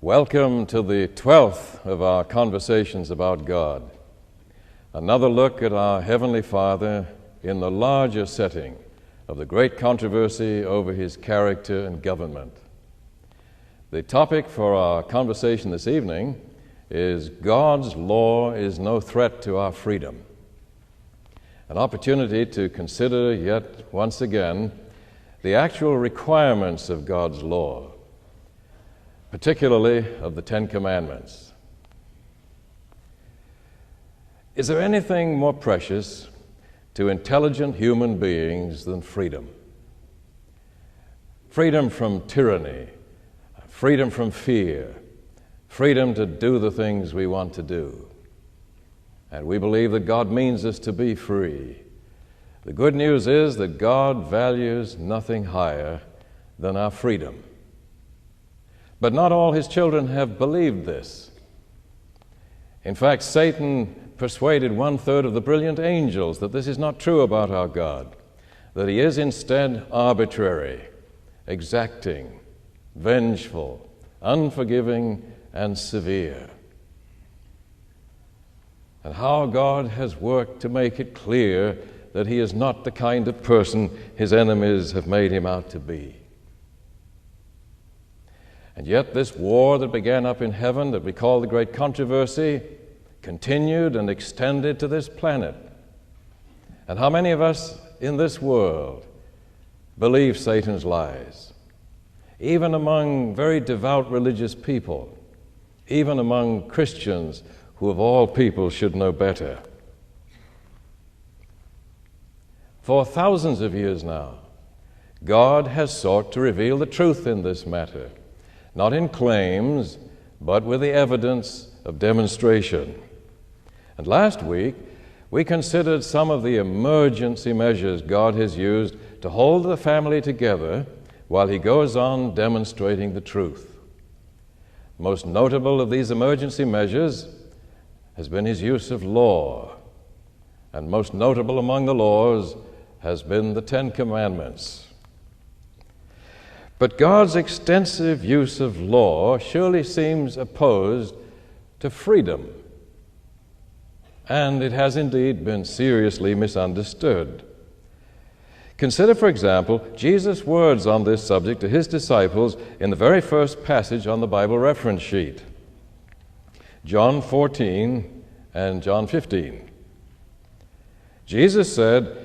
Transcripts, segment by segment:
Welcome to the 12th of our conversations about God. Another look at our Heavenly Father in the larger setting of the great controversy over His character and government. The topic for our conversation this evening is God's law is no threat to our freedom. An opportunity to consider yet once again the actual requirements of God's law, particularly of the Ten Commandments. Is there anything more precious to intelligent human beings than freedom? Freedom from tyranny, freedom from fear, freedom to do the things we want to do. And we believe that God means us to be free. The good news is that God values nothing higher than our freedom. But not all His children have believed this. In fact, Satan persuaded 1/3 of the brilliant angels that this is not true about our God, that He is instead arbitrary, exacting, vengeful, unforgiving, and severe. And how God has worked to make it clear that He is not the kind of person His enemies have made Him out to be. And yet this war that began up in heaven, that we call the great controversy, continued and extended to this planet. And how many of us in this world believe Satan's lies? Even among very devout religious people, even among Christians who of all people should know better. For thousands of years now, God has sought to reveal the truth in this matter, not in claims, but with the evidence of demonstration. And last week, we considered some of the emergency measures God has used to hold the family together while He goes on demonstrating the truth. Most notable of these emergency measures has been His use of law, and most notable among the laws has been the Ten Commandments. But God's extensive use of law surely seems opposed to freedom, and it has indeed been seriously misunderstood. Consider, for example, Jesus' words on this subject to His disciples in the very first passage on the Bible reference sheet, John 14 and John 15. Jesus said,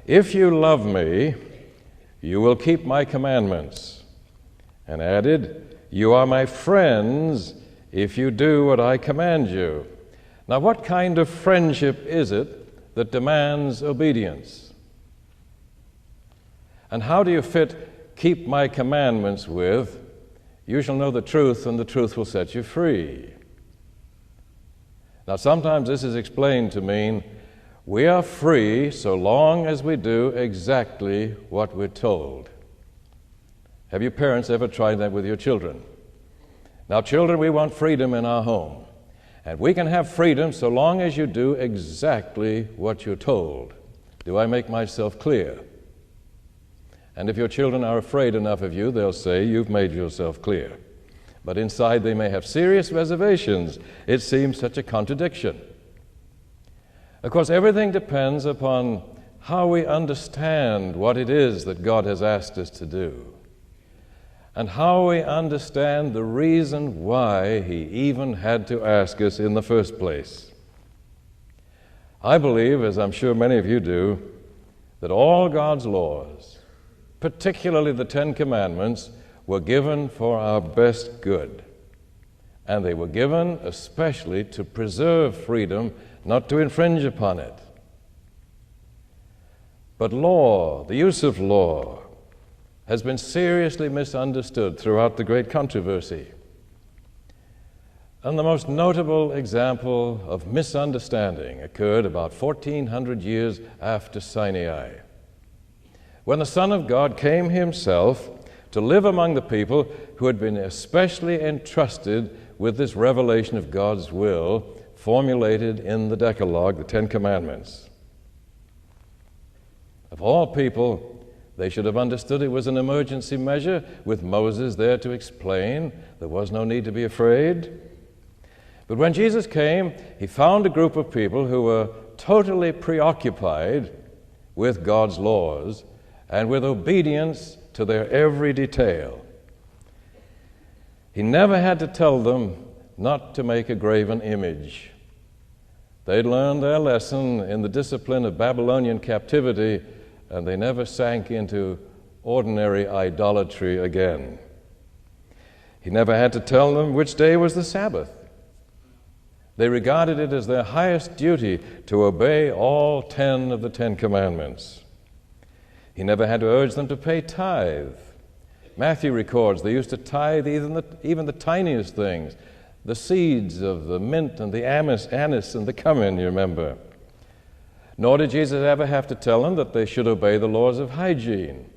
"If you love me, you will keep my commandments," and added, "You are my friends if you do what I command you." Now, what kind of friendship is it that demands obedience? And how do you fit "keep my commandments" with "you shall know the truth and the truth will set you free"? Now, sometimes this is explained to mean we are free so long as we do exactly what we're told. Have you parents ever tried that with your children? Now, children, we want freedom in our home. And we can have freedom so long as you do exactly what you're told. Do I make myself clear? And if your children are afraid enough of you, they'll say, "You've made yourself clear." But inside they may have serious reservations. It seems such a contradiction. Of course, everything depends upon how we understand what it is that God has asked us to do, and how we understand the reason why He even had to ask us in the first place. I believe, as I'm sure many of you do, that all God's laws, particularly the Ten Commandments, were given for our best good. And they were given especially to preserve freedom, not to infringe upon it. But law, the use of law, has been seriously misunderstood throughout the great controversy. And the most notable example of misunderstanding occurred about 1400 years after Sinai, when the Son of God came Himself to live among the people who had been especially entrusted with this revelation of God's will formulated in the Decalogue, the Ten Commandments. Of all people, They should have understood it was an emergency measure with Moses there to explain. There was no need to be afraid. But when Jesus came, he found a group of people who were totally preoccupied with God's laws and with obedience to their every detail. He never had to tell them not to make a graven image. They'd learned their lesson in the discipline of Babylonian captivity, and they never sank into ordinary idolatry again. He never had to tell them which day was the Sabbath. They regarded it as their highest duty to obey all 10 of the 10 commandments. He never had to urge them to pay tithe. Matthew records they used to tithe even the tiniest things, the seeds of the mint and the anise and the cumin, you remember. Nor did Jesus ever have to tell them that they should obey the laws of hygiene.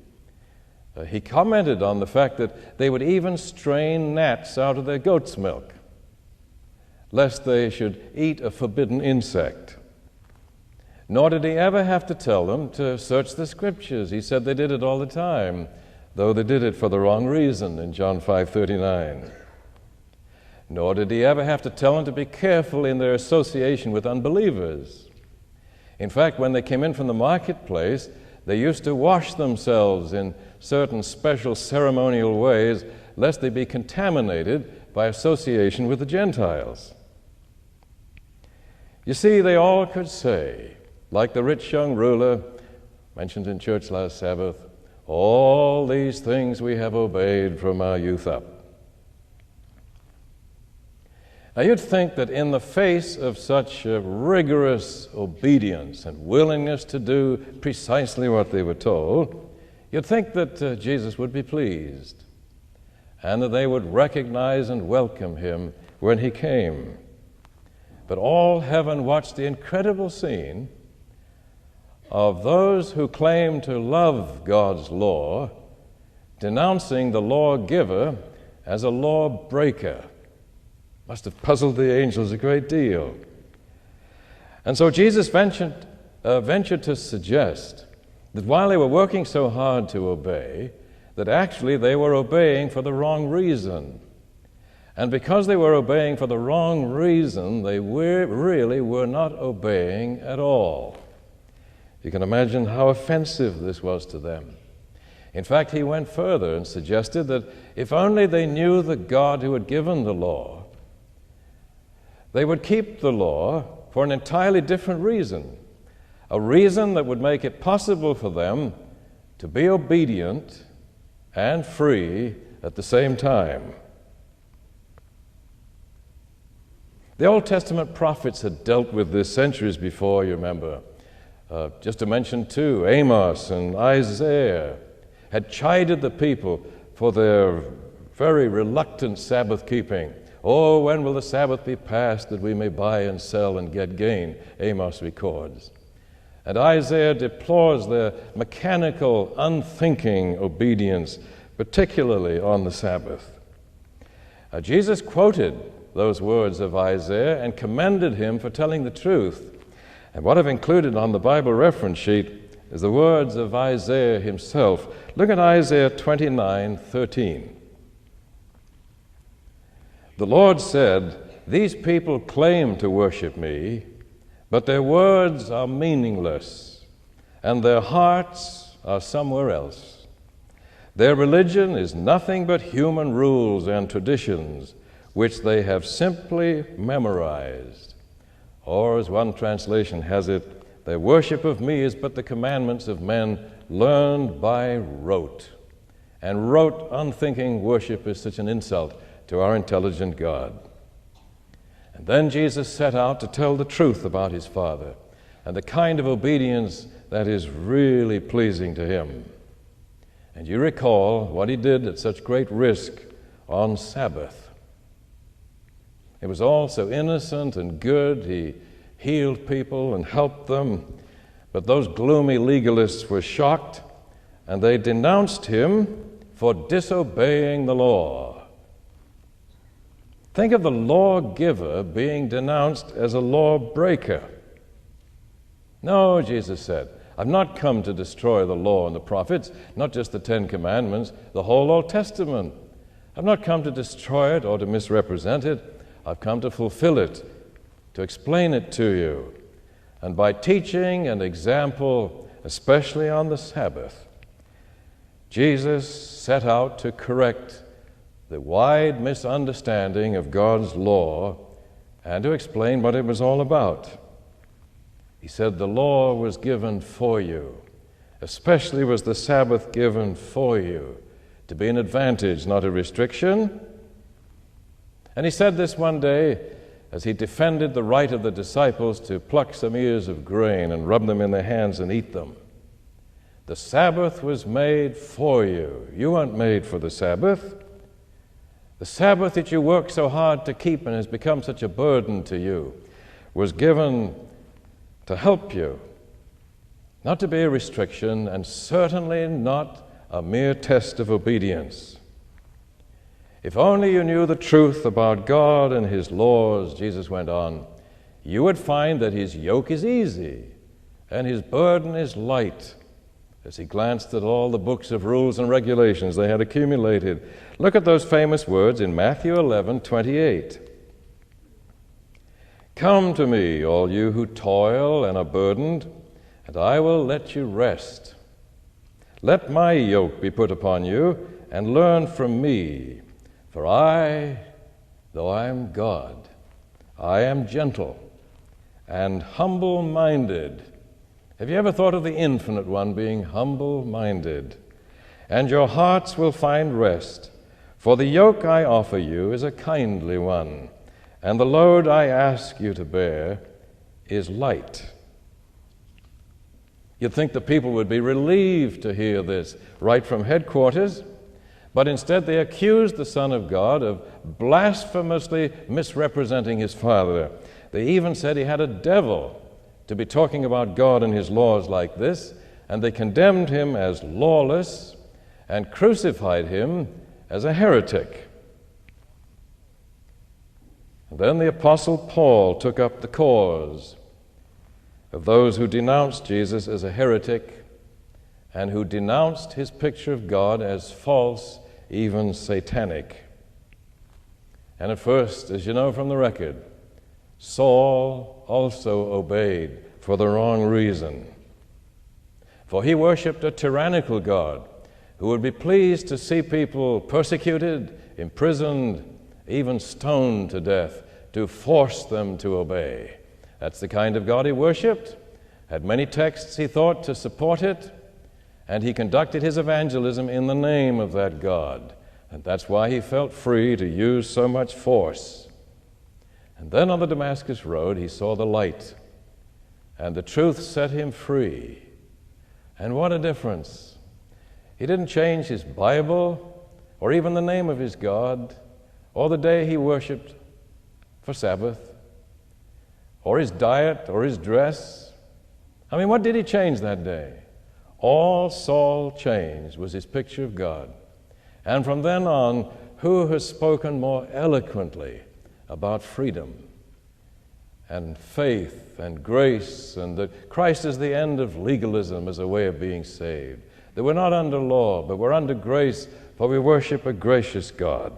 He commented on the fact that they would even strain gnats out of their goat's milk, lest they should eat a forbidden insect. Nor did he ever have to tell them to search the Scriptures. He said they did it all the time, though they did it for the wrong reason in John 5:39. Nor did he ever have to tell them to be careful in their association with unbelievers. In fact, when they came in from the marketplace, they used to wash themselves in certain special ceremonial ways, lest they be contaminated by association with the Gentiles. You see, they all could say, like the rich young ruler mentioned in church last Sabbath, all these things we have obeyed from our youth up. Now, you'd think that in the face of such rigorous obedience and willingness to do precisely what they were told, you'd think that Jesus would be pleased and that they would recognize and welcome him when he came. But all heaven watched the incredible scene of those who claim to love God's law denouncing the lawgiver as a lawbreaker. Must have puzzled the angels a great deal. And so Jesus ventured to suggest that while they were working so hard to obey, that actually they were obeying for the wrong reason. And because they were obeying for the wrong reason, they really were not obeying at all. You can imagine how offensive this was to them. In fact, he went further and suggested that if only they knew the God who had given the law, they would keep the law for an entirely different reason, a reason that would make it possible for them to be obedient and free at the same time. The Old Testament prophets had dealt with this centuries before, you remember. Just to mention two, Amos and Isaiah had chided the people for their very reluctant Sabbath keeping. Oh, when will the Sabbath be passed that we may buy and sell and get gain? Amos records. And Isaiah deplores their mechanical, unthinking obedience, particularly on the Sabbath. Jesus quoted those words of Isaiah and commended him for telling the truth. And what I've included on the Bible reference sheet is the words of Isaiah himself. Look at Isaiah 29:13. The Lord said, "These people claim to worship me, but their words are meaningless, and their hearts are somewhere else. Their religion is nothing but human rules and traditions, which they have simply memorized." Or, as one translation has it, "Their worship of me is but the commandments of men learned by rote." And rote, unthinking worship is such an insult to our intelligent God. And then Jesus set out to tell the truth about his Father and the kind of obedience that is really pleasing to him. And you recall what he did at such great risk on Sabbath. It was all so innocent and good. He healed people and helped them. But those gloomy legalists were shocked, and they denounced him for disobeying the law. Think of the lawgiver being denounced as a lawbreaker. "No," Jesus said, I've not come to destroy the law and the prophets, not just the Ten Commandments, the whole Old Testament. I've not come to destroy it or to misrepresent it. I've come to fulfill it, to explain it to you. And by teaching and example, especially on the Sabbath, Jesus set out to correct the wide misunderstanding of God's law and to explain what it was all about. He said the law was given for you, especially was the Sabbath given for you, to be an advantage, not a restriction. And he said this one day as he defended the right of the disciples to pluck some ears of grain and rub them in their hands and eat them. The Sabbath was made for you. You weren't made for the Sabbath. The Sabbath that you work so hard to keep and has become such a burden to you was given to help you, not to be a restriction, and certainly not a mere test of obedience. If only you knew the truth about God and His laws, Jesus went on, you would find that His yoke is easy and His burden is light. As he glanced at all the books of rules and regulations they had accumulated, look at those famous words in Matthew 11:28. Come to me, all you who toil and are burdened, and I will let you rest. Let my yoke be put upon you, and learn from me. For I, though I am God, I am gentle and humble-minded. Have you ever thought of the Infinite One being humble-minded? And your hearts will find rest, for the yoke I offer you is a kindly one, and the load I ask you to bear is light. You'd think the people would be relieved to hear this right from headquarters, but instead they accused the Son of God of blasphemously misrepresenting His Father. They even said He had a devil to be talking about God and His laws like this, and they condemned Him as lawless and crucified Him as a heretic. And then the Apostle Paul took up the cause of those who denounced Jesus as a heretic and who denounced His picture of God as false, even satanic. And at first, as you know from the record, Saul also obeyed for the wrong reason. For he worshipped a tyrannical God who would be pleased to see people persecuted, imprisoned, even stoned to death, to force them to obey. That's the kind of God he worshipped, had many texts he thought to support it, and he conducted his evangelism in the name of that God. And that's why he felt free to use so much force. And then on the Damascus road, he saw the light, and the truth set him free. And what a difference. He didn't change his Bible or even the name of his God or the day he worshiped for Sabbath or his diet or his dress. I mean, what did he change that day? All Saul changed was his picture of God. And from then on, who has spoken more eloquently about freedom and faith and grace and that Christ is the end of legalism as a way of being saved? That we're not under law, but we're under grace, for we worship a gracious God.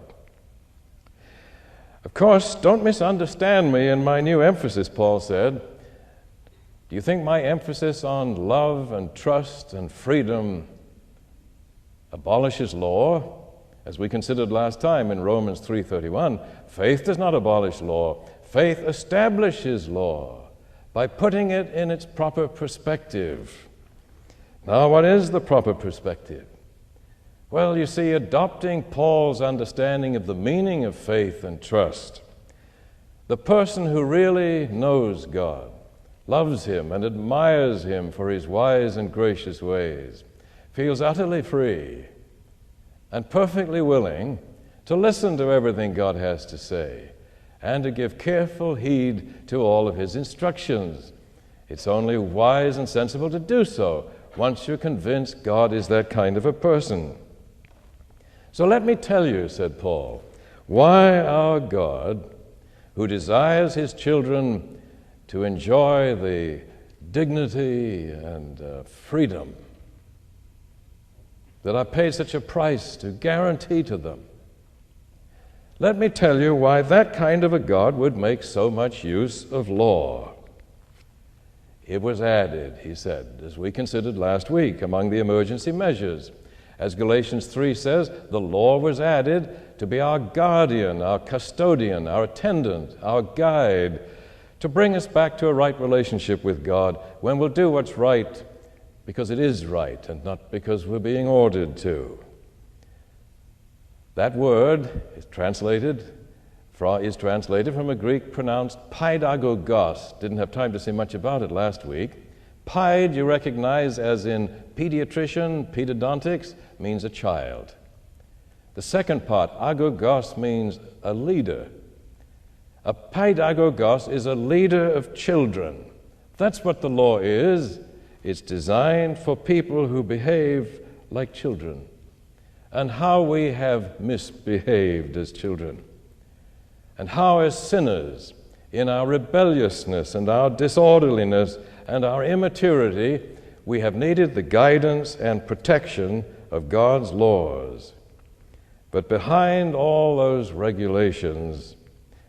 Of course, don't misunderstand me in my new emphasis, Paul said. Do you think my emphasis on love and trust and freedom abolishes law? As we considered last time in Romans 3:31, faith does not abolish law. Faith establishes law by putting it in its proper perspective. Now, what is the proper perspective? Well, you see, adopting Paul's understanding of the meaning of faith and trust, the person who really knows God, loves Him and admires Him for His wise and gracious ways, feels utterly free and perfectly willing to listen to everything God has to say and to give careful heed to all of His instructions. It's only wise and sensible to do so once you're convinced God is that kind of a person. So let me tell you, said Paul, why our God, who desires His children to enjoy the dignity and freedom that I paid such a price to guarantee to them. Let me tell you why that kind of a God would make so much use of law. It was added, he said, as we considered last week, among the emergency measures. As Galatians 3 says, the law was added to be our guardian, our custodian, our attendant, our guide, to bring us back to a right relationship with God when we'll do what's right because it is right and not because we're being ordered to. That word is translated from a Greek pronounced paidagogos. Didn't have time to say much about it last week. Paid, you recognize as in pediatrician, pedodontics, means a child. The second part, agogos, means a leader. A paidagogos is a leader of children. That's what the law is. It's designed for people who behave like children, and how we have misbehaved as children, and how as sinners, in our rebelliousness and our disorderliness and our immaturity, we have needed the guidance and protection of God's laws. But behind all those regulations,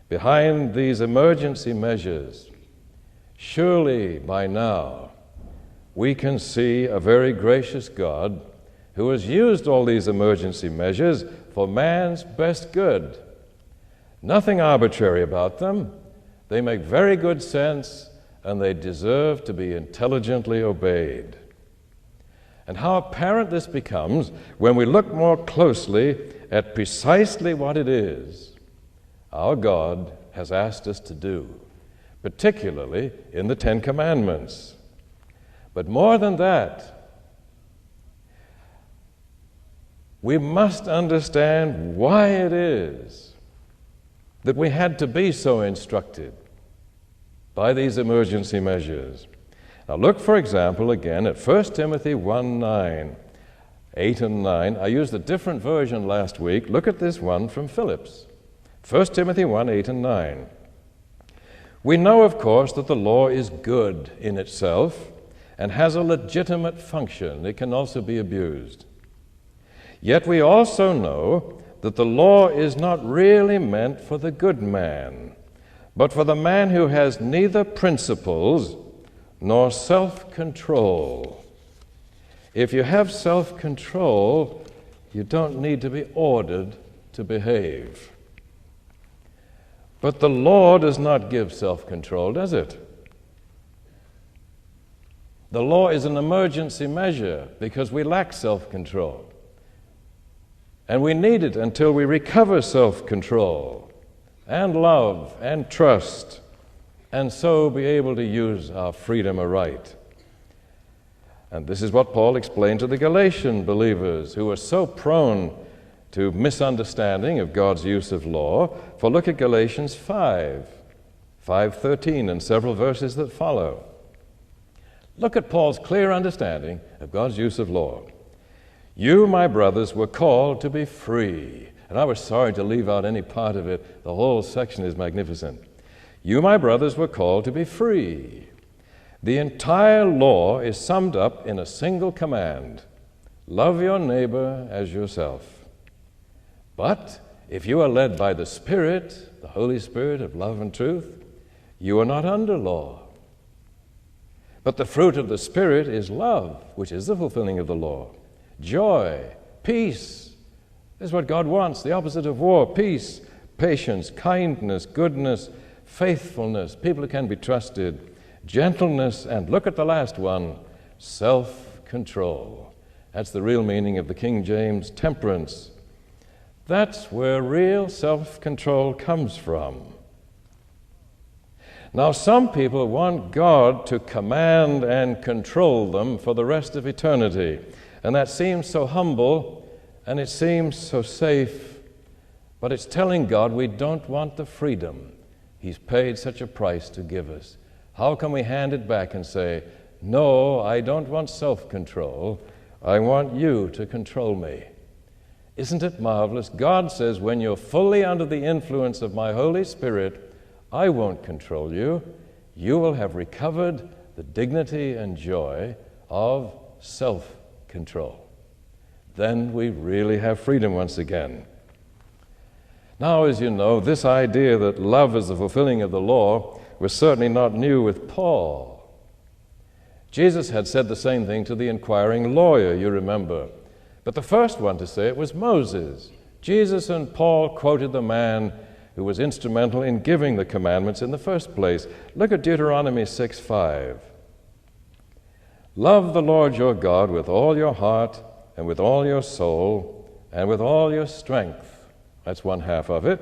behind these emergency measures, surely by now we can see a very gracious God who has used all these emergency measures for man's best good. Nothing arbitrary about them. They make very good sense, and they deserve to be intelligently obeyed. And how apparent this becomes when we look more closely at precisely what it is our God has asked us to do, particularly in the Ten Commandments. But more than that, we must understand why it is that we had to be so instructed by these emergency measures. Now look, for example, again at 1 Timothy 1:9, 8 and 9. I used a different version last week. Look at this one from Phillips. 1 Timothy 1, 8 and 9. We know, of course, that the law is good in itself and has a legitimate function. It can also be abused. Yet we also know that the law is not really meant for the good man, but for the man who has neither principles nor self-control. If you have self-control, you don't need to be ordered to behave. But the law does not give self-control, does it? The law is an emergency measure because we lack self-control. And we need it until we recover self-control and love and trust, and so be able to use our freedom aright. And this is what Paul explained to the Galatian believers who were so prone to misunderstanding of God's use of law. For look at Galatians 5:13 and several verses that follow. Look at Paul's clear understanding of God's use of law. You, my brothers, were called to be free. And I was sorry to leave out any part of it. The whole section is magnificent. You, my brothers, were called to be free. The entire law is summed up in a single command: love your neighbor as yourself. But if you are led by the Spirit, the Holy Spirit of love and truth, you are not under law. But the fruit of the Spirit is love, which is the fulfilling of the law. Joy, peace. This is what God wants, the opposite of war: peace, patience, kindness, goodness, faithfulness, people who can be trusted, gentleness, and look at the last one, self-control. That's the real meaning of the King James temperance. That's where real self-control comes from. Now, some people want God to command and control them for the rest of eternity, and that seems so humble and it seems so safe, but it's telling God we don't want the freedom He's paid such a price to give us. How can we hand it back and say, no, I don't want self-control, I want you to control me? Isn't it marvelous? God says, when you're fully under the influence of my Holy Spirit, I won't control you. You will have recovered the dignity and joy of self-control. Then we really have freedom once again. Now, as you know, this idea that love is the fulfilling of the law was certainly not new with Paul. Jesus had said the same thing to the inquiring lawyer, you remember. But the first one to say it was Moses. Jesus and Paul quoted the man who was instrumental in giving the commandments in the first place. Look at Deuteronomy 6:5. Love the Lord your God with all your heart and with all your soul and with all your strength. That's one half of it.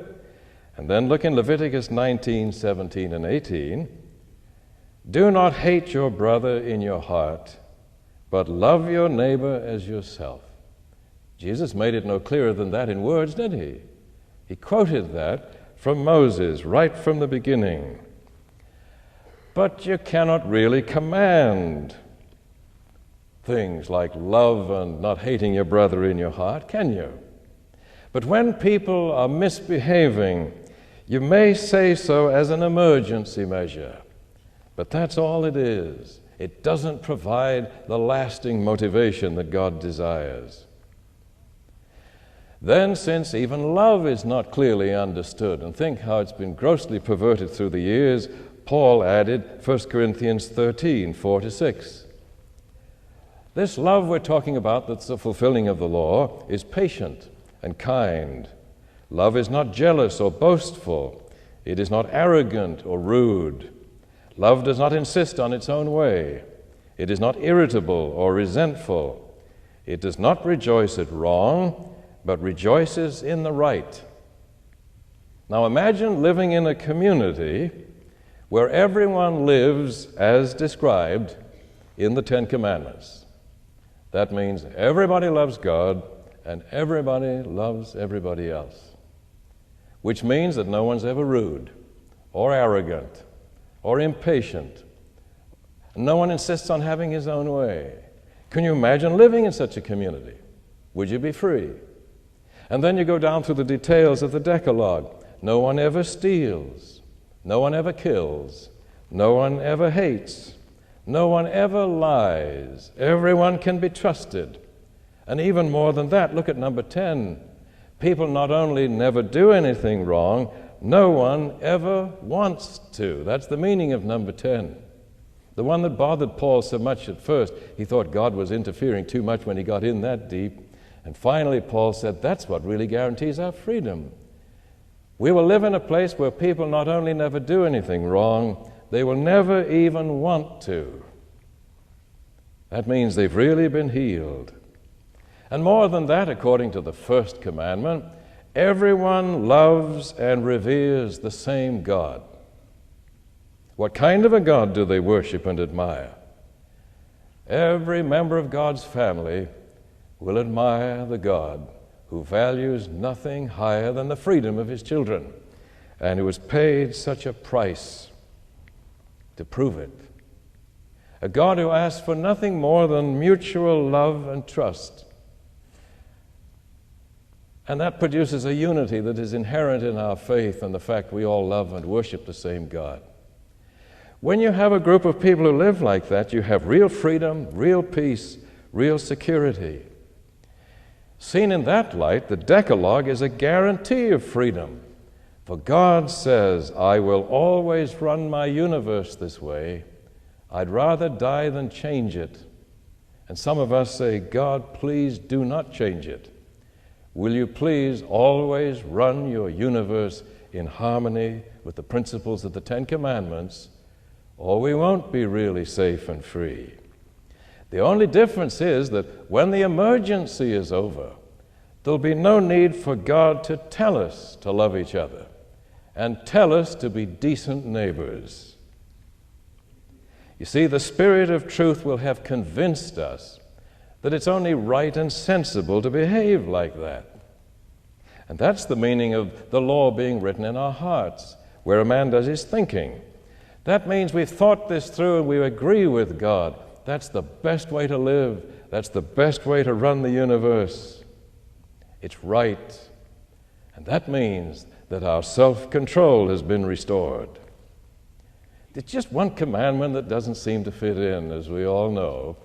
And then look in Leviticus 19, 17, and 18. Do not hate your brother in your heart, but love your neighbor as yourself. Jesus made it no clearer than that in words, did he? He quoted that from Moses right from the beginning. But you cannot really command things like love and not hating your brother in your heart, can you? But when people are misbehaving, you may say so as an emergency measure. But that's all it is. It doesn't provide the lasting motivation that God desires. Then, since even love is not clearly understood, and think how it's been grossly perverted through the years, Paul added 1 Corinthians 13, 4-6. This love we're talking about, that's the fulfilling of the law, is patient and kind. Love is not jealous or boastful. It is not arrogant or rude. Love does not insist on its own way. It is not irritable or resentful. It does not rejoice at wrong, but rejoices in the right. Now imagine living in a community where everyone lives as described in the Ten Commandments. That means everybody loves God and everybody loves everybody else, which means that no one's ever rude or arrogant or impatient. No one insists on having his own way. Can you imagine living in such a community? Would you be free? And then you go down through the details of the Decalogue. No one ever steals. No one ever kills. No one ever hates. No one ever lies. Everyone can be trusted. And even more than that, look at number 10. People not only never do anything wrong, no one ever wants to. That's the meaning of number 10. The one that bothered Paul so much at first, he thought God was interfering too much when he got in that deep. And finally, Paul said, that's what really guarantees our freedom. We will live in a place where people not only never do anything wrong, they will never even want to. That means they've really been healed. And more than that, according to the first commandment, everyone loves and reveres the same God. What kind of a God do they worship and admire? Every member of God's family will admire the God who values nothing higher than the freedom of his children and who has paid such a price to prove it. A God who asks for nothing more than mutual love and trust. And that produces a unity that is inherent in our faith and the fact we all love and worship the same God. When you have a group of people who live like that, you have real freedom, real peace, real security. Seen in that light, the Decalogue is a guarantee of freedom. For God says, I will always run my universe this way. I'd rather die than change it. And some of us say, God, please do not change it. Will you please always run your universe in harmony with the principles of the Ten Commandments, or we won't be really safe and free. The only difference is that when the emergency is over, there'll be no need for God to tell us to love each other and tell us to be decent neighbors. You see, the Spirit of truth will have convinced us that it's only right and sensible to behave like that. And that's the meaning of the law being written in our hearts, where a man does his thinking. That means we've thought this through and we agree with God. That's the best way to live. That's the best way to run the universe. It's right. And that means that our self-control has been restored. Do It's just one commandment that doesn't seem to fit in, as we all know.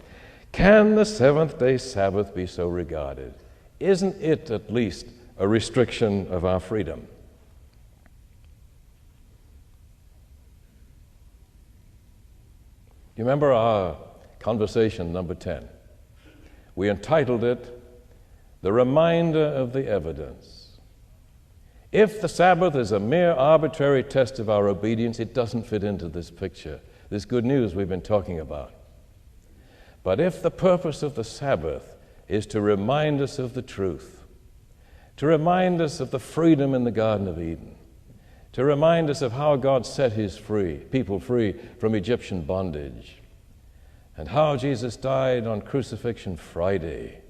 Can the seventh-day Sabbath be so regarded? Isn't it at least a restriction of our freedom? You remember our conversation number 10? We entitled it, "The Reminder of the Evidence." If the Sabbath is a mere arbitrary test of our obedience, it doesn't fit into this picture, this good news we've been talking about. But if the purpose of the Sabbath is to remind us of the truth, to remind us of the freedom in the Garden of Eden, to remind us of how God set his people free from Egyptian bondage, and how Jesus died on Crucifixion Friday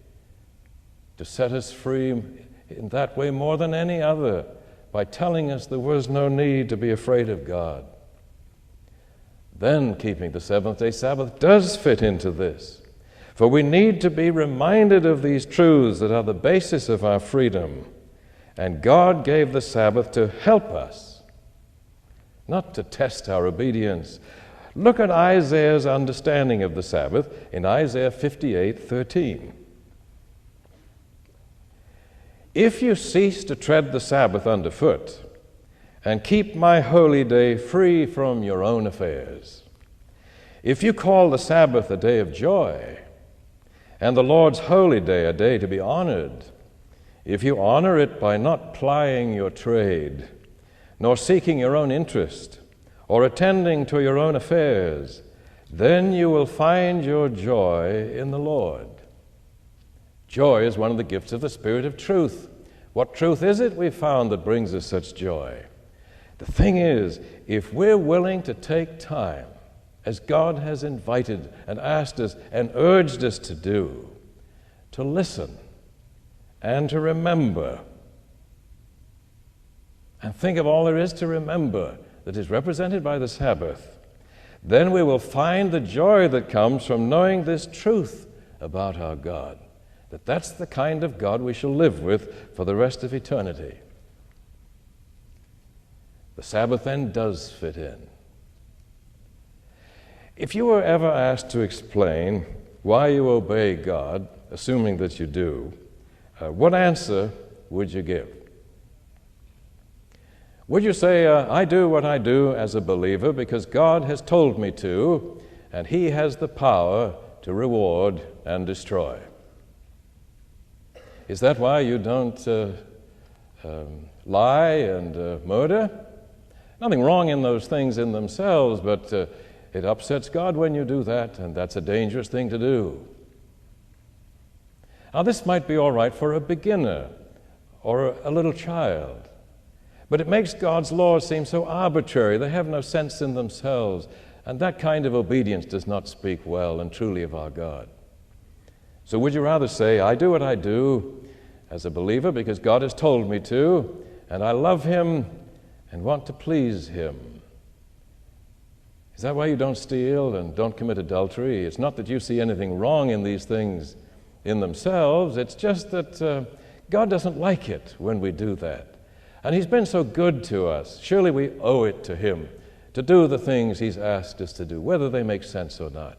to set us free in that way more than any other, by telling us there was no need to be afraid of God, then keeping the seventh-day Sabbath does fit into this. For we need to be reminded of these truths that are the basis of our freedom. And God gave the Sabbath to help us, not to test our obedience. Look at Isaiah's understanding of the Sabbath in Isaiah 58:13. If you cease to tread the Sabbath underfoot and keep my holy day free from your own affairs, if you call the Sabbath a day of joy and the Lord's holy day a day to be honored, if you honor it by not plying your trade, nor seeking your own interest, or attending to your own affairs, then you will find your joy in the Lord. Joy is one of the gifts of the Spirit of truth. What truth is it we've found that brings us such joy? The thing is, if we're willing to take time, as God has invited and asked us and urged us to do, to listen and to remember, and think of all there is to remember that is represented by the Sabbath, then we will find the joy that comes from knowing this truth about our God, that that's the kind of God we shall live with for the rest of eternity. The Sabbath then does fit in. If you were ever asked to explain why you obey God, assuming that you do, what answer would you give? Would you say, I do what I do as a believer because God has told me to, and he has the power to reward and destroy? Is that why you don't lie and murder? Nothing wrong in those things in themselves, but it upsets God when you do that, and that's a dangerous thing to do. Now, this might be all right for a beginner or a little child, but it makes God's laws seem so arbitrary. They have no sense in themselves, and that kind of obedience does not speak well and truly of our God. So would you rather say, I do what I do as a believer because God has told me to, and I love him and want to please him? Is that why you don't steal and don't commit adultery? It's not that you see anything wrong in these things in themselves. It's just that God doesn't like it when we do that. And he's been so good to us. Surely we owe it to him to do the things he's asked us to do, whether they make sense or not.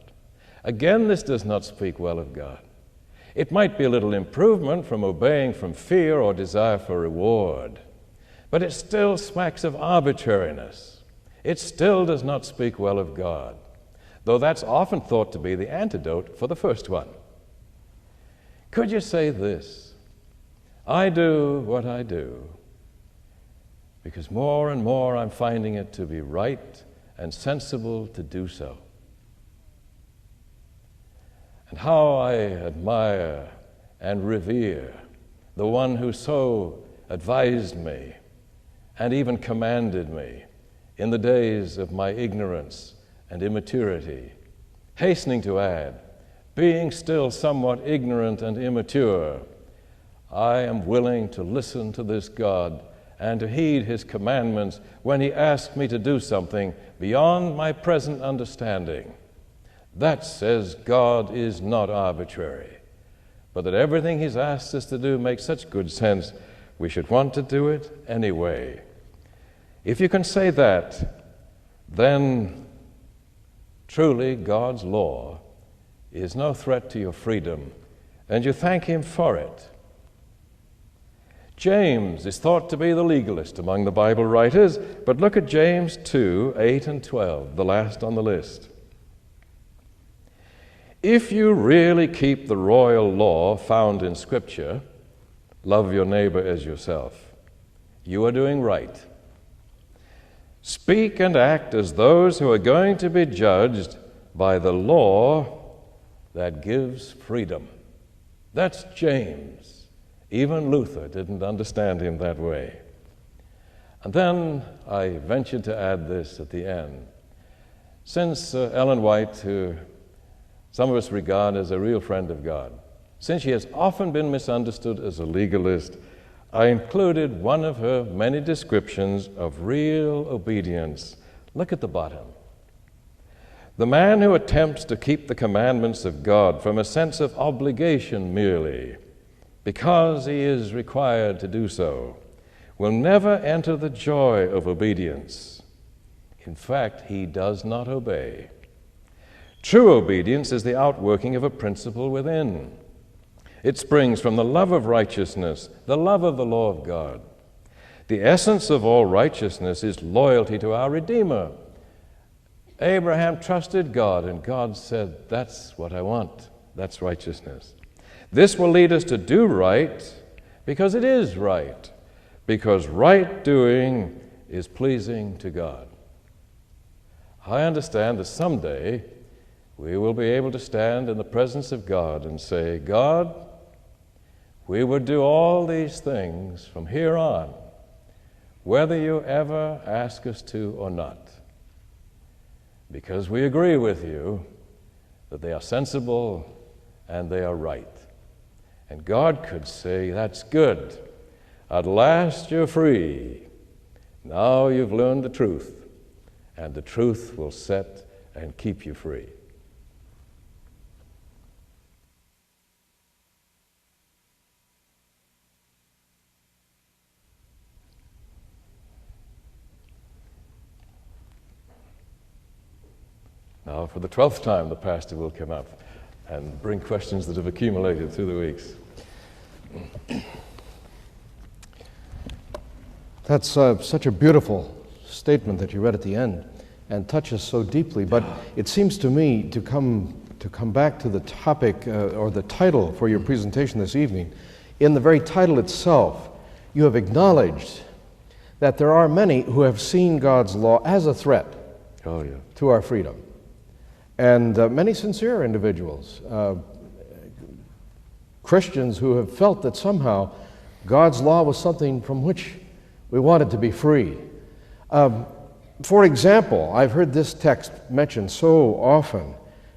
Again, this does not speak well of God. It might be a little improvement from obeying from fear or desire for reward, but it still smacks of arbitrariness. It still does not speak well of God, though that's often thought to be the antidote for the first one. Could you say this? I do what I do because more and more I'm finding it to be right and sensible to do so. And how I admire and revere the one who so advised me and even commanded me in the days of my ignorance and immaturity, hastening to add, being still somewhat ignorant and immature, I am willing to listen to this God and to heed his commandments when he asks me to do something beyond my present understanding. That says God is not arbitrary, but that everything he's asked us to do makes such good sense, we should want to do it anyway. If you can say that, then Truly, God's law is no threat to your freedom, and you thank Him for it. James is thought to be the legalist among the Bible writers, but look at James 2, 8 and 12, the last on the list. If you really keep the royal law found in Scripture, love your neighbor as yourself, you are doing right. Speak and act as those who are going to be judged by the law that gives freedom. That's James. Even Luther didn't understand him that way. And then I ventured to add this at the end. Since Ellen White, who some of us regard as a real friend of God, since she has often been misunderstood as a legalist, I included one of her many descriptions of real obedience. Look at the bottom. The man who attempts to keep the commandments of God from a sense of obligation merely, because he is required to do so, will never enter the joy of obedience. In fact, he does not obey. True obedience is the outworking of a principle within. It springs from the love of righteousness, the love of the law of God. The essence of all righteousness is loyalty to our Redeemer. Abraham trusted God, and God said, that's what I want. That's righteousness. This will lead us to do right because it is right, because right doing is pleasing to God. I understand that someday we will be able to stand in the presence of God and say, God, we would do all these things from here on, whether you ever ask us to or not, because we agree with you that they are sensible and they are right. And God could say, that's good. At last you're free. Now you've learned the truth, and the truth will set and keep you free. Now, for the 12th time, the pastor will come up and bring questions that have accumulated through the weeks. That's such a beautiful statement that you read at the end and touches so deeply. But it seems to me to come back to the topic or the title for your presentation this evening. In the very title itself, you have acknowledged that there are many who have seen God's law as a threat to our freedom. And many sincere individuals, Christians who have felt that somehow God's law was something from which we wanted to be free. For example, I've heard this text mentioned so often,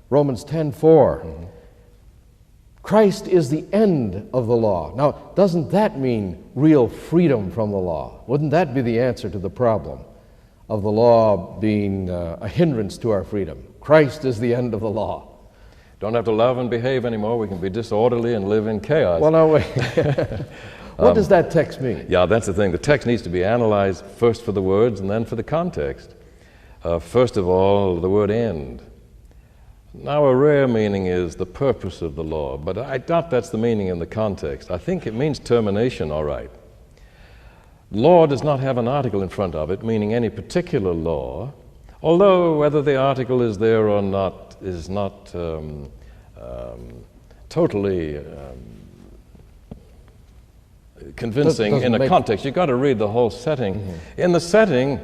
Romans 10:4. Mm-hmm. Christ is the end of the law. Now, doesn't that mean real freedom from the law? Wouldn't that be the answer to the problem of the law being a hindrance to our freedom? Christ is the end of the law. Don't have to love and behave anymore. We can be disorderly and live in chaos. Well, now wait. What does that text mean? Yeah, that's the thing. The text needs to be analyzed first for the words and then for the context. First of all, the word end. Now, a rare meaning is the purpose of the law, but I doubt that's the meaning in the context. I think it means termination, all right. Law does not have an article in front of it, meaning any particular law, although whether the article is there or not is not totally convincing in a context. You've got to read the whole setting. Mm-hmm. In the setting,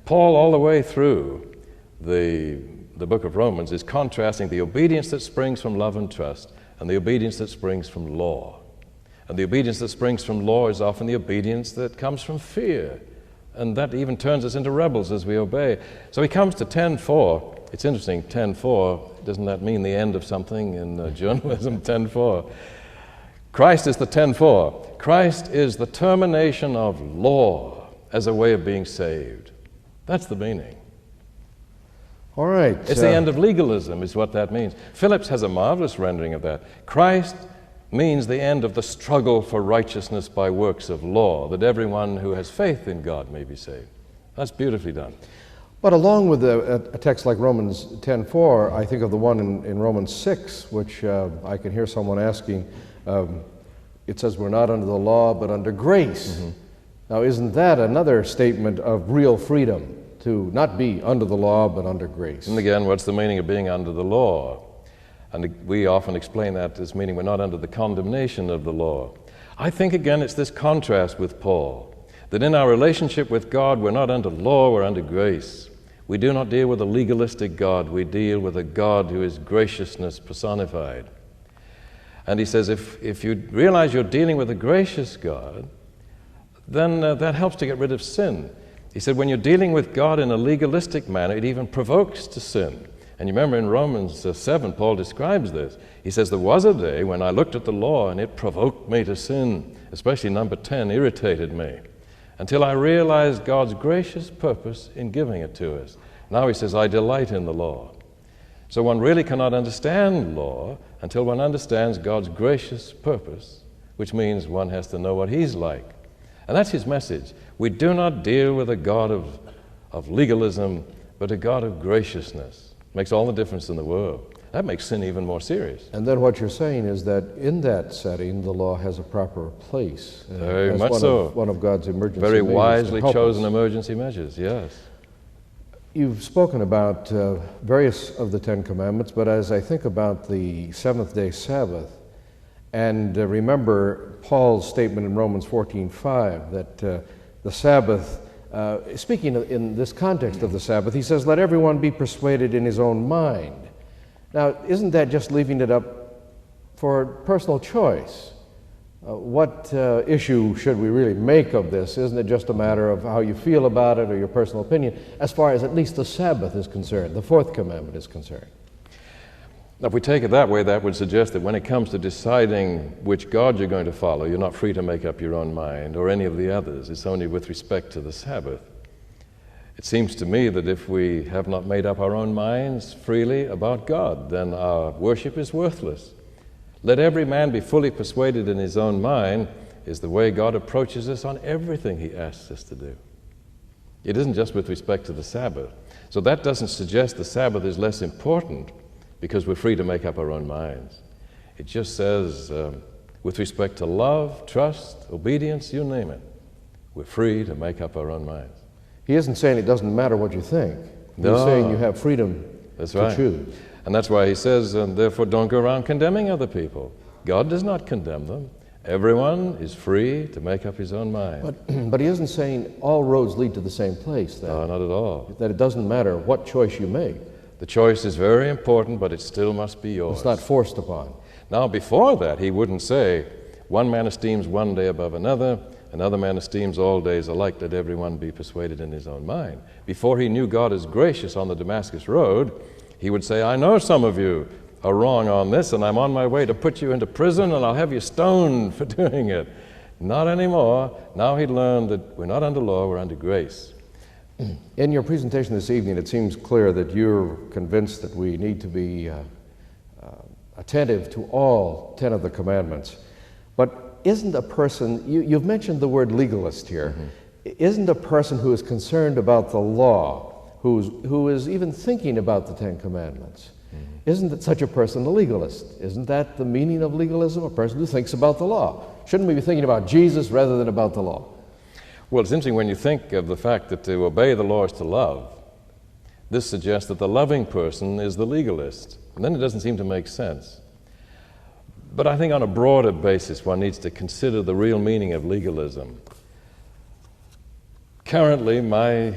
Paul, all the way through the book of Romans, is contrasting the obedience that springs from love and trust and the obedience that springs from law. And the obedience that springs from law is often the obedience that comes from fear. And that even turns us into rebels as we obey. So he comes to 10:4. It's interesting, 10:4, doesn't that mean the end of something in journalism? 10:4. Christ is the 10:4. Christ is the termination of law as a way of being saved. That's the meaning. All right. It's the end of legalism is what that means. Phillips has a marvelous rendering of that. Christ means the end of the struggle for righteousness by works of law, that everyone who has faith in God may be saved. That's beautifully done. But along with a text like Romans 10:4, I think of the one in Romans 6, which I can hear someone asking, it says we're not under the law, but under grace. Mm-hmm. Now, isn't that another statement of real freedom, to not be under the law, but under grace? And again, what's the meaning of being under the law? And we often explain that as meaning we're not under the condemnation of the law. I think, again, it's this contrast with Paul, that in our relationship with God, we're not under law, we're under grace. We do not deal with a legalistic God, we deal with a God who is graciousness personified. And he says, if you realize you're dealing with a gracious God, then that helps to get rid of sin. He said, when you're dealing with God in a legalistic manner, it even provokes to sin. And you remember in Romans 7, Paul describes this. He says, there was a day when I looked at the law and it provoked me to sin, especially number 10 irritated me, until I realized God's gracious purpose in giving it to us. Now he says, I delight in the law. So one really cannot understand law until one understands God's gracious purpose, which means one has to know what he's like. And that's his message. We do not deal with a God of legalism, but a God of graciousness. Makes all the difference in the world. That makes sin even more serious. And then what you're saying is that in that setting, the law has a proper place. Very much so. One of God's emergency measures. Very wisely chosen emergency measures, yes. You've spoken about various of the Ten Commandments, but as I think about the seventh-day Sabbath, and remember Paul's statement in Romans 14:5 that the Sabbath, speaking in this context of the Sabbath, he says, let everyone be persuaded in his own mind. Now, isn't that just leaving it up for personal choice? What issue should we really make of this? Isn't it just a matter of how you feel about it or your personal opinion, as far as at least the Sabbath is concerned, the fourth commandment is concerned? Now, if we take it that way, that would suggest that when it comes to deciding which God you're going to follow, you're not free to make up your own mind or any of the others. It's only with respect to the Sabbath. It seems to me that if we have not made up our own minds freely about God, then our worship is worthless. Let every man be fully persuaded in his own mind is the way God approaches us on everything he asks us to do. It isn't just with respect to the Sabbath. So that doesn't suggest the Sabbath is less important because we're free to make up our own minds. It just says, with respect to love, trust, obedience, you name it, we're free to make up our own minds. He isn't saying it doesn't matter what you think. He's saying you have freedom to choose. And that's why he says, and therefore don't go around condemning other people. God does not condemn them. Everyone is free to make up his own mind. But he isn't saying all roads lead to the same place, then. No, not at all. That it doesn't matter what choice you make. The choice is very important, but it still must be yours. It's not forced upon. Now, before that, he wouldn't say, one man esteems one day above another, another man esteems all days alike, let everyone be persuaded in his own mind. Before he knew God as gracious on the Damascus Road, he would say, I know some of you are wrong on this, and I'm on my way to put you into prison, and I'll have you stoned for doing it. Not anymore. Now he'd learned that we're not under law, we're under grace. In your presentation this evening, it seems clear that you're convinced that we need to be attentive to all 10 of the commandments. But isn't a person, you've mentioned the word legalist here, isn't a person who is concerned about the law, who is even thinking about the 10 commandments, isn't that such a person a legalist? Isn't that the meaning of legalism, a person who thinks about the law? Shouldn't we be thinking about Jesus rather than about the law? Well, it's interesting when you think of the fact that to obey the law is to love. This suggests that the loving person is the legalist. And then it doesn't seem to make sense. But I think on a broader basis, one needs to consider the real meaning of legalism. Currently, my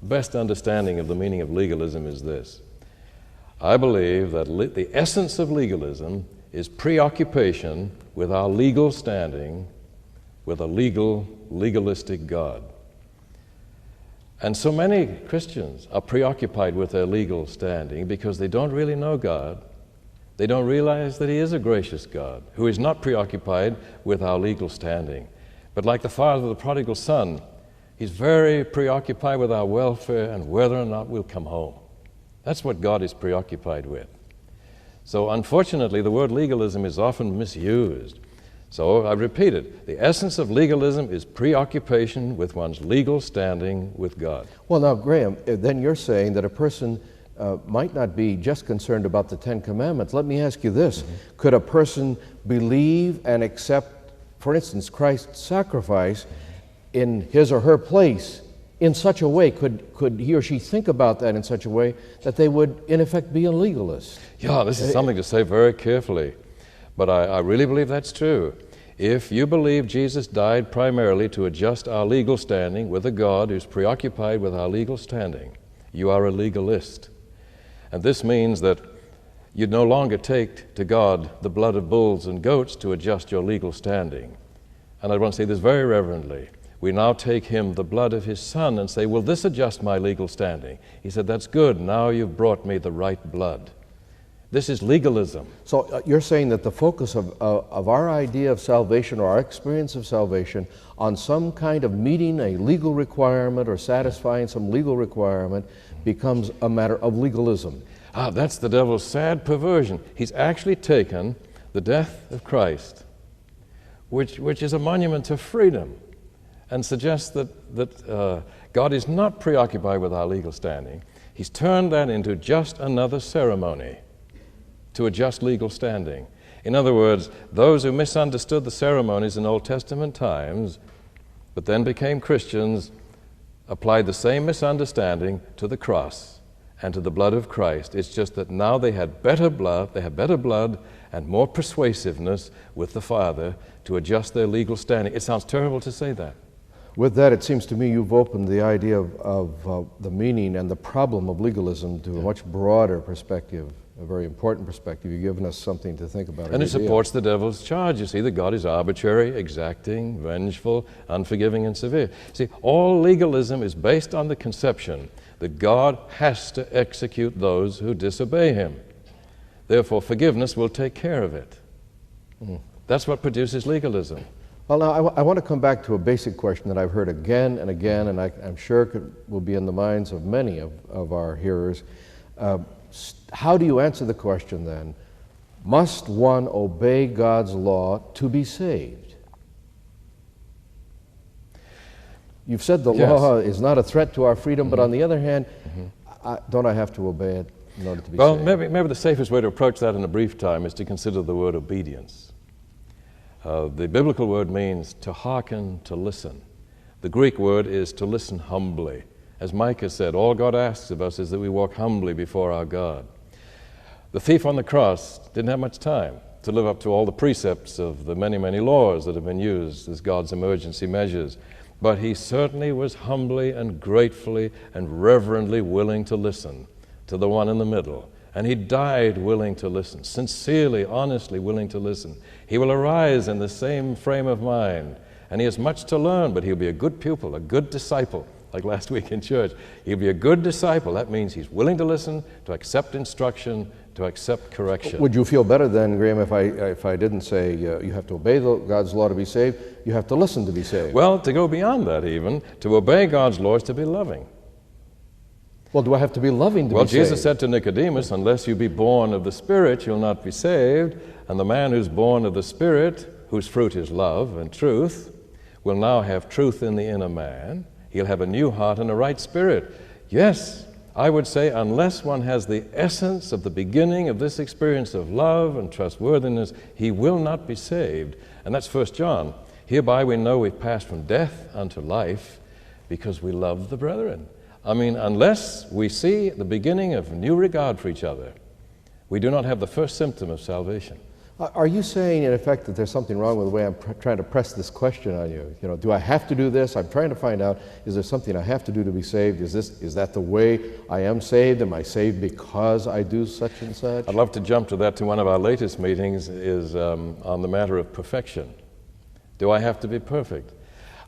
best understanding of the meaning of legalism is this. I believe that the essence of legalism is preoccupation with our legal standing with a legalistic God. And so many Christians are preoccupied with their legal standing because they don't really know God. They don't realize that He is a gracious God who is not preoccupied with our legal standing. But like the father of the prodigal son, He's very preoccupied with our welfare and whether or not we'll come home. That's what God is preoccupied with. So unfortunately, the word legalism is often misused. So I repeat it. The essence of legalism is preoccupation with one's legal standing with God. Well, now, Graham, then you're saying that a person might not be just concerned about the Ten Commandments. Let me ask you this. Could a person believe and accept, for instance, Christ's sacrifice in his or her place in such a way, could he or she think about that in such a way that they would, in effect, be a legalist? Yeah, this is something to say very carefully. But I really believe that's true. If you believe Jesus died primarily to adjust our legal standing with a God who's preoccupied with our legal standing, you are a legalist. And this means that you no longer take to God the blood of bulls and goats to adjust your legal standing. And I want to say this very reverently. We now take him, the blood of his Son, and say, will this adjust my legal standing? He said, that's good. Now you've brought me the right blood. This is legalism. So you're saying that the focus of our idea of salvation or our experience of salvation on some kind of meeting a legal requirement or satisfying some legal requirement becomes a matter of legalism. That's the devil's sad perversion. He's actually taken the death of Christ, which is a monument to freedom, and suggests that God is not preoccupied with our legal standing. He's turned that into just another ceremony to adjust legal standing. In other words, those who misunderstood the ceremonies in Old Testament times, but then became Christians, applied the same misunderstanding to the cross and to the blood of Christ. It's just that now they had better blood and more persuasiveness with the Father to adjust their legal standing. It sounds terrible to say that. With that, it seems to me you've opened the idea of the meaning and the problem of legalism to a much broader perspective, a very important perspective. You've given us something to think about. And it supports the devil's charge. You see that God is arbitrary, exacting, vengeful, unforgiving, and severe. See, all legalism is based on the conception that God has to execute those who disobey him. Therefore, forgiveness will take care of it. That's what produces legalism. Well, now, I want to come back to a basic question that I've heard again and again, and I'm sure will be in the minds of many of our hearers. How do you answer the question then, must one obey God's law to be saved? You've said the law is not a threat to our freedom, but on the other hand, don't I have to obey it in order to be saved? Well, maybe the safest way to approach that in a brief time is to consider the word obedience. The biblical word means to hearken, to listen. The Greek word is to listen humbly. As Micah said, all God asks of us is that we walk humbly before our God. The thief on the cross didn't have much time to live up to all the precepts of the many, many laws that have been used as God's emergency measures. But he certainly was humbly and gratefully and reverently willing to listen to the one in the middle. And he died willing to listen, sincerely, honestly willing to listen. He will arise in the same frame of mind, and he has much to learn, but he'll be a good pupil, a good disciple, like last week in church. He'll be a good disciple. That means he's willing to listen, to accept instruction, to accept correction. Would you feel better then, Graham, if I didn't say you have to obey God's law to be saved, you have to listen to be saved? Well, to go beyond that even, to obey God's law is to be loving. Well, do I have to be loving to be saved? Well, Jesus said to Nicodemus, unless you be born of the Spirit, you'll not be saved. And the man who's born of the Spirit, whose fruit is love and truth, will now have truth in the inner man. He'll have a new heart and a right spirit. Yes, I would say unless one has the essence of the beginning of this experience of love and trustworthiness, he will not be saved. And that's 1 John. Hereby we know we've passed from death unto life because we love the brethren. I mean, unless we see the beginning of new regard for each other, we do not have the first symptom of salvation. Are you saying, in effect, that there's something wrong with the way I'm trying to press this question on you? You know, do I have to do this? I'm trying to find out, is there something I have to do to be saved? Is that the way I am saved? Am I saved because I do such and such? I'd love to jump to that. To one of our latest meetings is on the matter of perfection. Do I have to be perfect?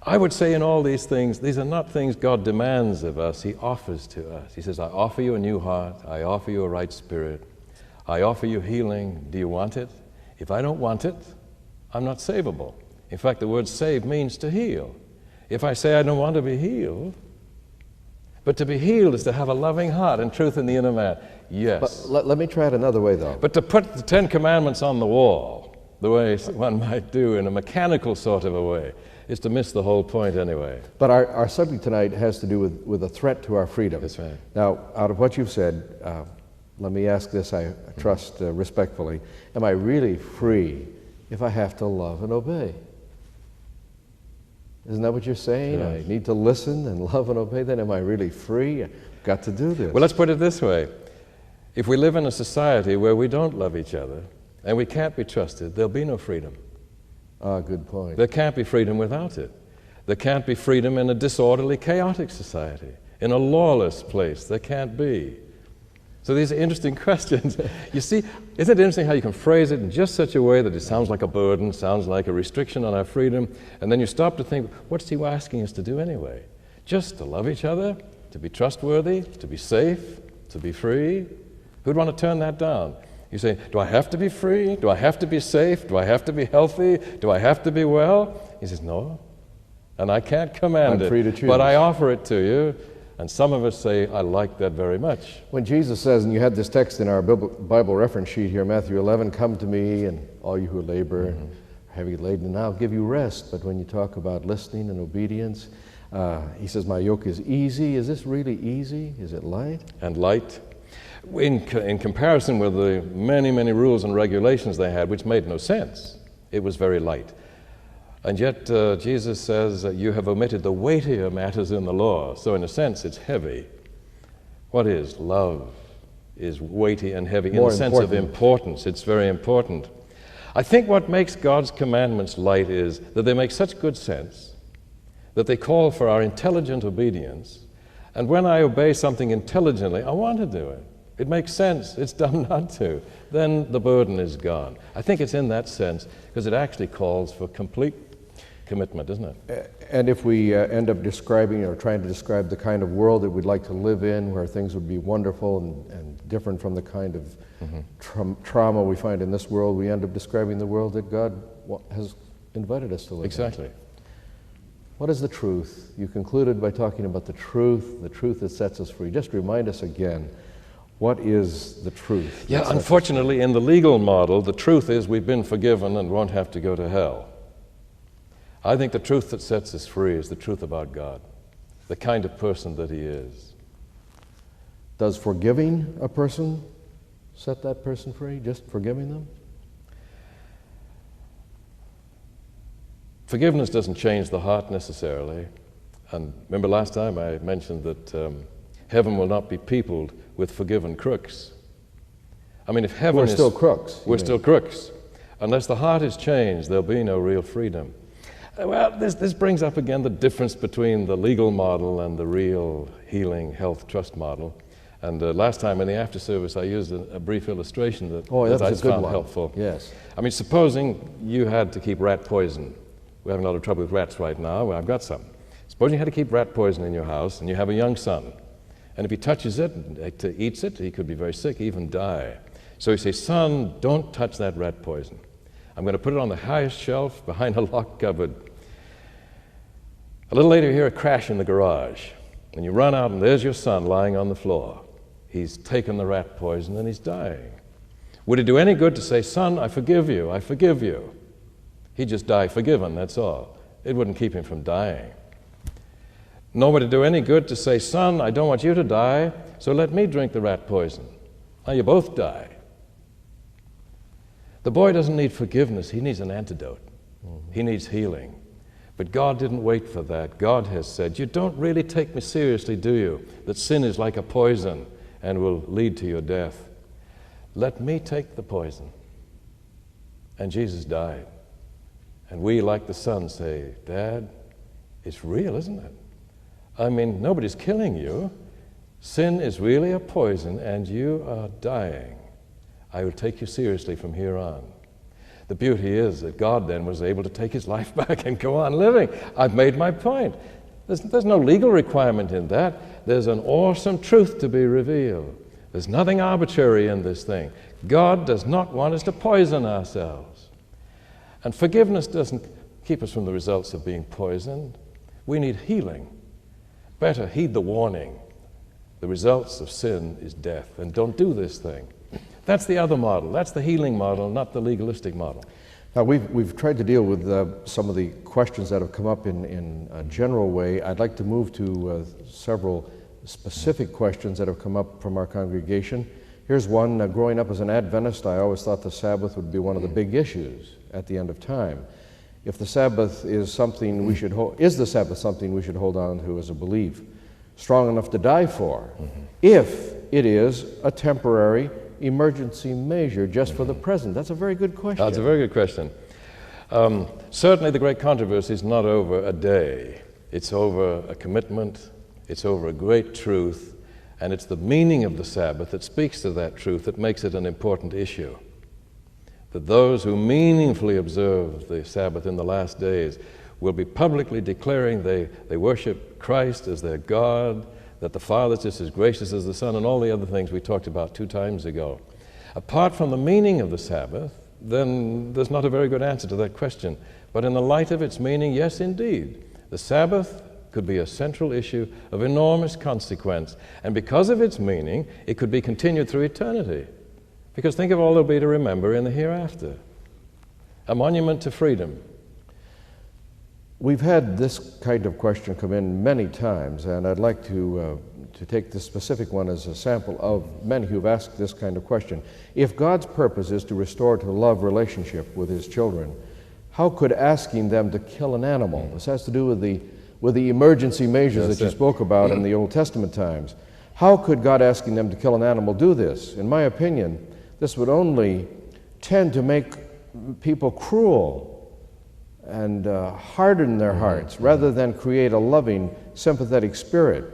I would say in all these things, these are not things God demands of us. He offers to us. He says, I offer you a new heart. I offer you a right spirit. I offer you healing. Do you want it? If I don't want it, I'm not savable. In fact, the word save means to heal. If I say I don't want to be healed, but to be healed is to have a loving heart and truth in the inner man. Yes. But let me try it another way, though. But to put the 10 Commandments on the wall the way one might do in a mechanical sort of a way, is to miss the whole point anyway. But our subject tonight has to do with a threat to our freedom. That's right. Now, out of what you've said, let me ask this, I trust respectfully. Am I really free if I have to love and obey? Isn't that what you're saying? Yes. I need to listen and love and obey, then am I really free? I've got to do this. Well, let's put it this way. If we live in a society where we don't love each other and we can't be trusted, there'll be no freedom. Ah, good point. There can't be freedom without it. There can't be freedom in a disorderly, chaotic society. In a lawless place, there can't be. So these are interesting questions. You see, isn't it interesting how you can phrase it in just such a way that it sounds like a burden, sounds like a restriction on our freedom, and then you stop to think, what's he asking us to do anyway? Just to love each other, to be trustworthy, to be safe, to be free? Who'd want to turn that down? You say, do I have to be free? Do I have to be safe? Do I have to be healthy? Do I have to be well? He says, no. And I can't command I'm free to it, choose. but I offer it to you. And some of us say, I like that very much. When Jesus says, and you had this text in our Bible reference sheet here, Matthew 11, come to me and all you who labor and are heavy laden, and I'll give you rest. But when you talk about listening and obedience, he says, my yoke is easy. Is this really easy? Is it light? And light. In comparison with the many, many rules and regulations they had, which made no sense, it was very light. And yet Jesus says, you have omitted the weightier matters in the law. So in a sense, it's heavy. What is? Love is weighty and heavy in the sense of importance. It's very important. I think what makes God's commandments light is that they make such good sense, that they call for our intelligent obedience. And when I obey something intelligently, I want to do it. It makes sense. It's dumb not to. Then the burden is gone. I think it's in that sense, because it actually calls for complete commitment, isn't it? And if we end up describing or trying to describe the kind of world that we'd like to live in, where things would be wonderful and different from the kind of trauma we find in this world, we end up describing the world that God has invited us to live in. Exactly. What is the truth? You concluded by talking about the truth that sets us free. Just remind us again, what is the truth? Yeah, unfortunately, in the legal model, the truth is we've been forgiven and won't have to go to hell. I think the truth that sets us free is the truth about God, the kind of person that He is. Does forgiving a person set that person free, just forgiving them? Forgiveness doesn't change the heart necessarily. And remember last time I mentioned that heaven will not be peopled with forgiven crooks. I mean, if heaven We're still crooks. We're still crooks. Unless the heart is changed, there'll be no real freedom. Well, this brings up again the difference between the legal model and the real healing, health, trust model. And last time in the after service, I used a brief illustration that I found helpful. Yes. I mean, supposing you had to keep rat poison. We're having a lot of trouble with rats right now. Well, I've got some. Suppose you had to keep rat poison in your house, and you have a young son. And if he touches it and eats it, he could be very sick, even die. So you say, son, don't touch that rat poison. I'm going to put it on the highest shelf behind a locked cupboard. A little later, you hear a crash in the garage, and you run out, and there's your son lying on the floor. He's taken the rat poison, and he's dying. Would it do any good to say, son, I forgive you, I forgive you? He'd just die forgiven, that's all. It wouldn't keep him from dying. Nor would it do any good to say, son, I don't want you to die, so let me drink the rat poison. Now you both die. The boy doesn't need forgiveness, he needs an antidote. He needs healing. But God didn't wait for that. God has said, you don't really take me seriously, do you? That sin is like a poison and will lead to your death. Let me take the poison. And Jesus died. And we, like the son, say, Dad, it's real, isn't it? I mean, nobody's killing you. Sin is really a poison, and you are dying. I will take you seriously from here on. The beauty is that God then was able to take his life back and go on living. I've made my point. There's no legal requirement in that. There's an awesome truth to be revealed. There's nothing arbitrary in this thing. God does not want us to poison ourselves. And forgiveness doesn't keep us from the results of being poisoned. We need healing. Better heed the warning. The results of sin is death, and don't do this thing. That's the other model. That's the healing model, not the legalistic model. Now, we've tried to deal with some of the questions that have come up in a general way. I'd like to move to several specific questions that have come up from our congregation. Here's one. Growing up as an Adventist, I always thought the Sabbath would be one of the big issues at the end of time. If the Sabbath is something we should is the Sabbath something we should hold on to as a belief, strong enough to die for, if it is a temporary emergency measure just for the present? That's a very good question. That's a very good question. Certainly the great controversy is not over a day. It's over a commitment, it's over a great truth, and it's the meaning of the Sabbath that speaks to that truth that makes it an important issue. That those who meaningfully observe the Sabbath in the last days will be publicly declaring they worship Christ as their God, that the Father is just as gracious as the Son, and all the other things we talked about 2 times ago. Apart from the meaning of the Sabbath, then there's not a very good answer to that question. But in the light of its meaning, yes, indeed, the Sabbath could be a central issue of enormous consequence. And because of its meaning, it could be continued through eternity. Because think of all there'll be to remember in the hereafter. A monument to freedom. We've had this kind of question come in many times, and I'd like to take this specific one as a sample of many who've asked this kind of question. If God's purpose is to restore to love relationship with His children, how could asking them to kill an animal, this has to do with the emergency measures that you spoke about in the Old Testament times, how could God asking them to kill an animal do this? In my opinion, this would only tend to make people cruel and harden their hearts rather than create a loving, sympathetic spirit.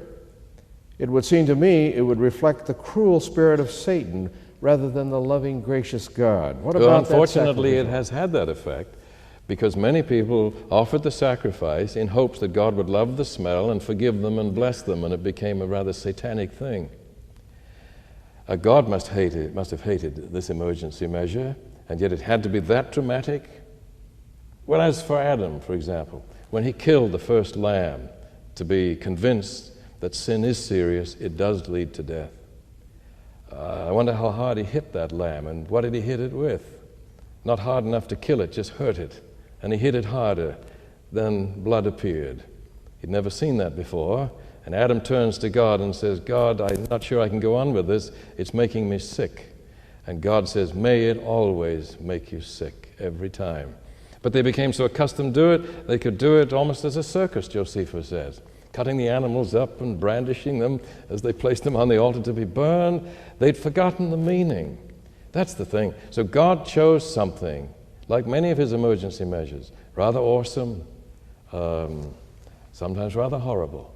It would seem to me it would reflect the cruel spirit of Satan rather than the loving, gracious God. What about unfortunately, it has had that effect because many people offered the sacrifice in hopes that God would love the smell and forgive them and bless them, and it became a rather satanic thing. God must have hated this emergency measure, and yet it had to be that dramatic. Well, as for Adam, for example, when he killed the first lamb to be convinced that sin is serious, it does lead to death. I wonder how hard he hit that lamb, and what did he hit it with? Not hard enough to kill it, just hurt it. And he hit it harder. Then blood appeared. He'd never seen that before. And Adam turns to God and says, God, I'm not sure I can go on with this. It's making me sick. And God says, may it always make you sick, every time. But they became so accustomed to it, they could do it almost as a circus, Josephus says, cutting the animals up and brandishing them as they placed them on the altar to be burned. They'd forgotten the meaning. That's the thing. So God chose something, like many of His emergency measures, rather awesome, sometimes rather horrible,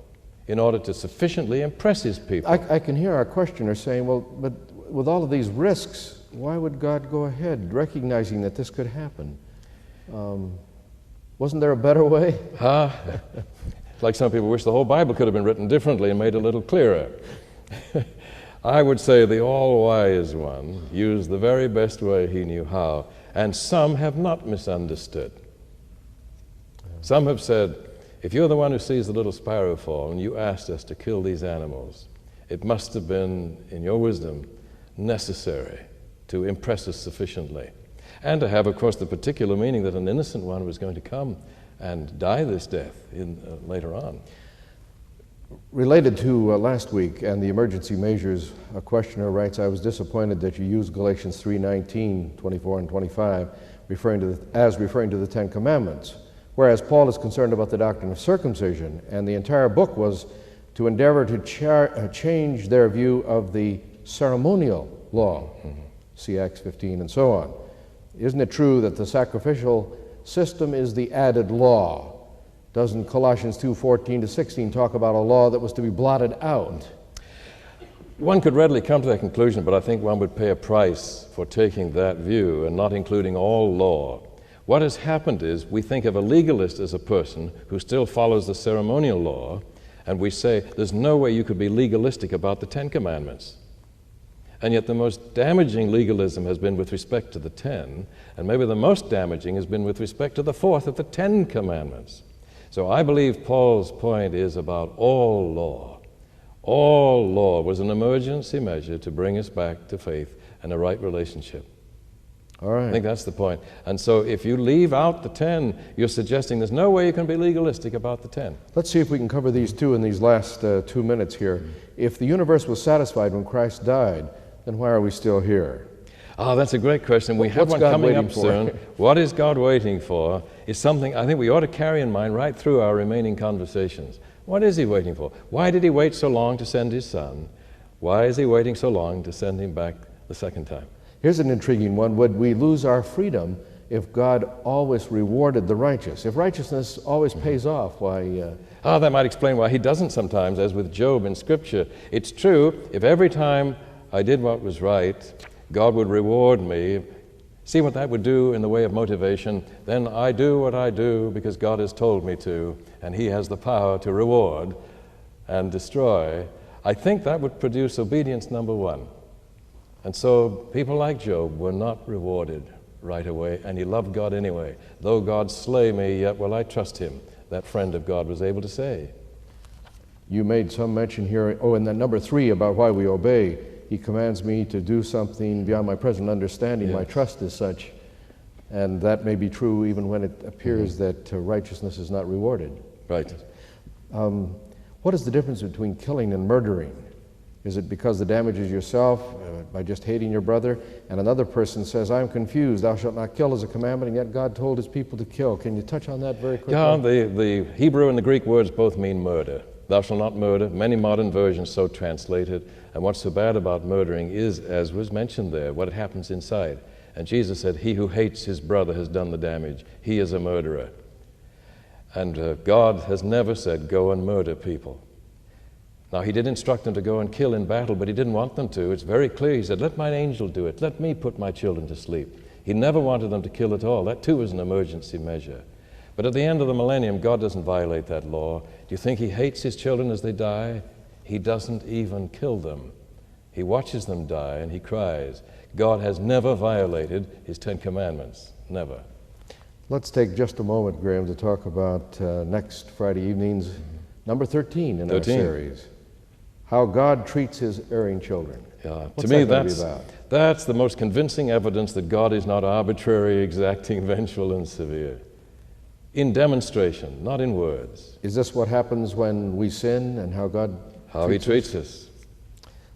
in order to sufficiently impress His people. I can hear our questioner saying, well, but with all of these risks, why would God go ahead, recognizing that this could happen? Wasn't there a better way? Like some people wish the whole Bible could have been written differently and made a little clearer. I would say the all-wise one used the very best way He knew how, and some have not misunderstood. Some have said, if you're the one who sees the little sparrow fall and you asked us to kill these animals, it must have been, in your wisdom, necessary to impress us sufficiently. And to have, of course, the particular meaning that an innocent one was going to come and die this death later on. Related to last week and the emergency measures, a questioner writes, I was disappointed that you used Galatians 3:19, 24 and 25, referring to the Ten Commandments, whereas Paul is concerned about the doctrine of circumcision, and the entire book was to endeavor to change their view of the ceremonial law, see Acts 15 and so on. Isn't it true that the sacrificial system is the added law? Doesn't Colossians 2:14 to 16 talk about a law that was to be blotted out? One could readily come to that conclusion, but I think one would pay a price for taking that view and not including all law. What has happened is we think of a legalist as a person who still follows the ceremonial law, and we say there's no way you could be legalistic about the Ten Commandments. And yet the most damaging legalism has been with respect to the 10, and maybe the most damaging has been with respect to the fourth of the 10 commandments. So I believe Paul's point is about all law. All law was an emergency measure to bring us back to faith and a right relationship. All right. I think that's the point. And so if you leave out the 10, you're suggesting there's no way you can be legalistic about the 10. Let's see if we can cover these two in these last 2 minutes here. If the universe was satisfied when Christ died, then why are we still here? Oh, that's a great question. We have one coming up soon. What is God waiting for is something I think we ought to carry in mind right through our remaining conversations. What is he waiting for? Why did he wait so long to send his son? Why is he waiting so long to send him back the second time? Here's an intriguing one. Would we lose our freedom if God always rewarded the righteous? If righteousness always pays off, why... that might explain why he doesn't sometimes, as with Job in Scripture. It's true, if every time I did what was right, God would reward me, see what that would do in the way of motivation, then I do what I do because God has told me to, and he has the power to reward and destroy. I think that would produce obedience number one. And so people like Job were not rewarded right away, and he loved God anyway. Though God slay me, yet will I trust him, that friend of God was able to say. You made some mention here, in that number 3 about why we obey. He commands me to do something beyond my present understanding. Yes. My trust is such. And that may be true even when it appears that righteousness is not rewarded. Right. What is the difference between killing and murdering? Is it because the damage is yourself by just hating your brother? And another person says, I'm confused, thou shalt not kill is a commandment, and yet God told his people to kill. Can you touch on that very quickly? Yeah, the Hebrew and the Greek words both mean murder. Thou shalt not murder. Many modern versions so translate it. And what's so bad about murdering is, as was mentioned there, what happens inside. And Jesus said, he who hates his brother has done the damage. He is a murderer. And God has never said, go and murder people. Now, he did instruct them to go and kill in battle, but he didn't want them to. It's very clear. He said, let mine angel do it. Let me put my children to sleep. He never wanted them to kill at all. That, too, was an emergency measure. But at the end of the millennium, God doesn't violate that law. Do you think he hates his children as they die? He doesn't even kill them. He watches them die, and he cries. God has never violated his 10 commandments. Never. Let's take just a moment, Graham, to talk about next Friday evening's number 13 in our series. How God treats his erring children. Yeah, to me, that's the most convincing evidence that God is not arbitrary, exacting, vengeful, and severe. In demonstration, not in words. Is this what happens when we sin and how God treats us?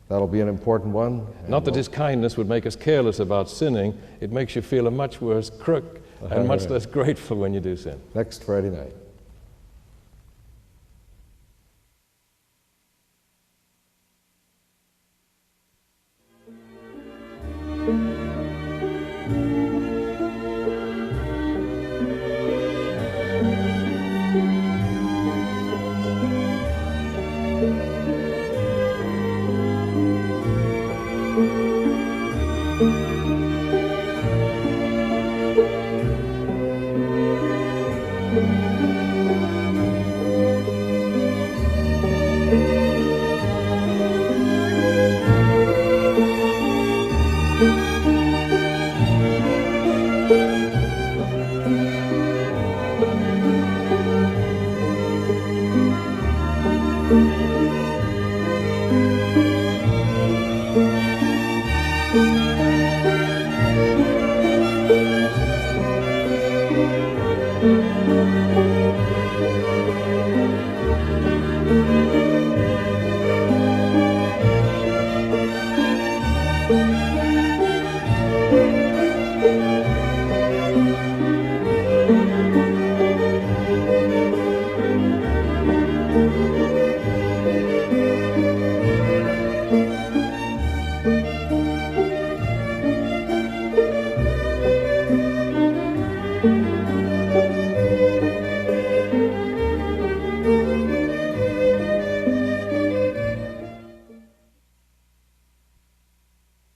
That'll be an important one. Not that his kindness would make us careless about sinning. It makes you feel a much worse crook and much less grateful when you do sin. Next Friday night.